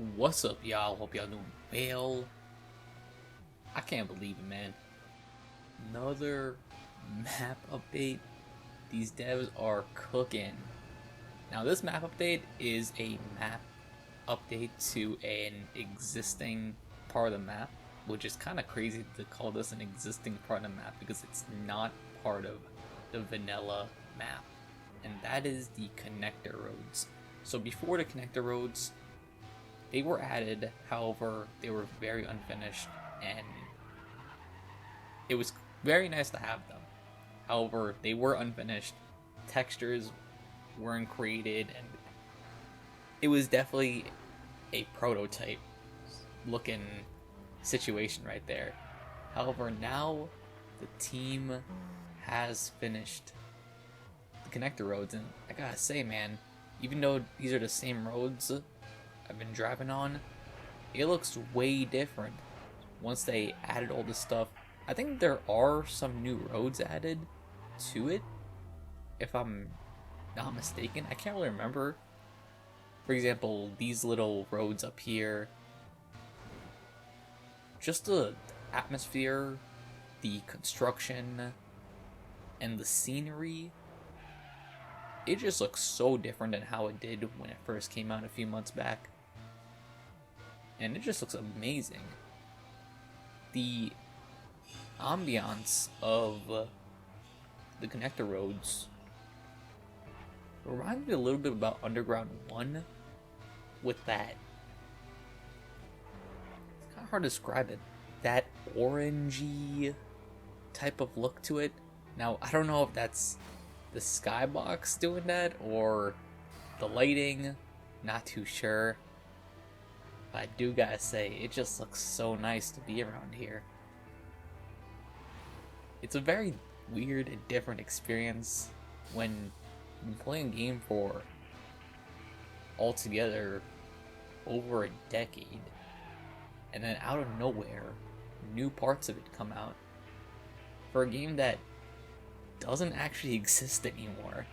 What's up, y'all? Hope y'all doing well. I can't believe it, man. Another map update. These devs are cooking. Now, this map update is a map update to an existing part of the map, which is kind of crazy to call this an existing part of the map because it's not part of the vanilla map, and that is the connector roads. So before the connector roads, they were added, however, they were very unfinished, and it was very nice to have them. However, they were unfinished, textures weren't created, and it was definitely a prototype looking situation right there. However, now the team has finished the connector roads, and I gotta say, man, even though these are the same roads I've been driving on, it looks way different once they added all this stuff. I think there are some new roads added to it, if I'm not mistaken. I can't really remember. For example, these little roads up here, just the atmosphere, the construction, and the scenery, it just looks so different than how it did when it first came out a few months back. And it just looks amazing. The ambiance of the connector roads reminds me a little bit about Underground 1 with that, it's kind of hard to describe it, that orangey type of look to it. Now, I don't know if that's the skybox doing that or the lighting, not too sure. But I do gotta say, it just looks so nice to be around here. It's a very weird and different experience when you play a game for altogether over a decade, and then out of nowhere, new parts of it come out for a game that doesn't actually exist anymore.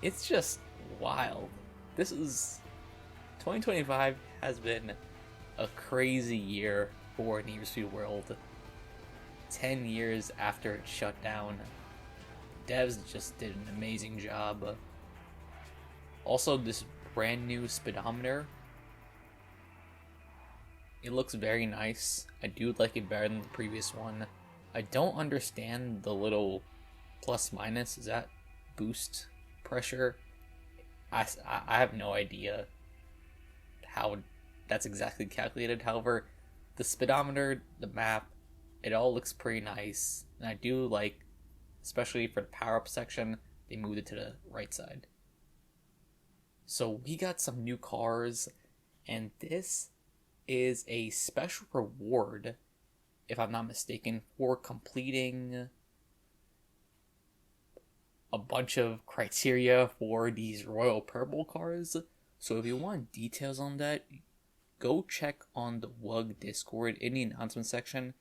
It's just wild. 2025 has been a crazy year for Need for Speed World. 10 years after it shut down, devs just did an amazing job. Also, this brand new speedometer, it looks very nice. I do like it better than the previous one. I don't understand the little plus minus. Is that boost pressure? I have no idea how that's exactly calculated. However, the speedometer, the map, it all looks pretty nice, and I do like, especially for the power-up section, they moved it to the right side. So we got some new cars, and this is a special reward, if I'm not mistaken, for completing a bunch of criteria for these Royal Purple cars. So if you want details on that, go check on the WUG Discord in the announcement section.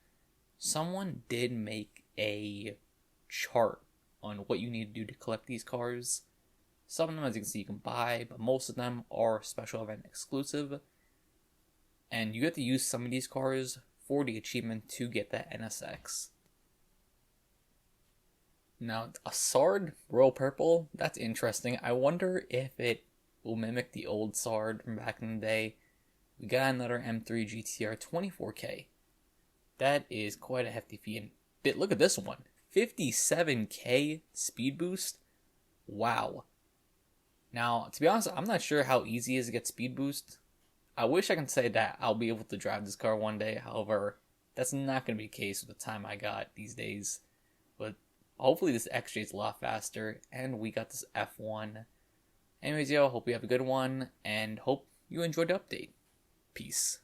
Someone did make a chart on what you need to do to collect these cars. Some of them, as you can see, you can buy, but most of them are special event exclusive. And you have to use some of these cars for the achievement to get that NSX. Now, a SARD Royal Purple, that's interesting. I wonder if it will mimic the old SARD from back in the day. We got another M3 GTR 24K. That is quite a hefty fee. And look at this one, 57K speed boost. Wow. Now, to be honest, I'm not sure how easy it is to get speed boost. I wish I could say that I'll be able to drive this car one day. However, that's not going to be the case with the time I got these days. But hopefully this XJ is a lot faster, and we got this F1. Anyways, yo, hope you have a good one, and hope you enjoyed the update. Peace.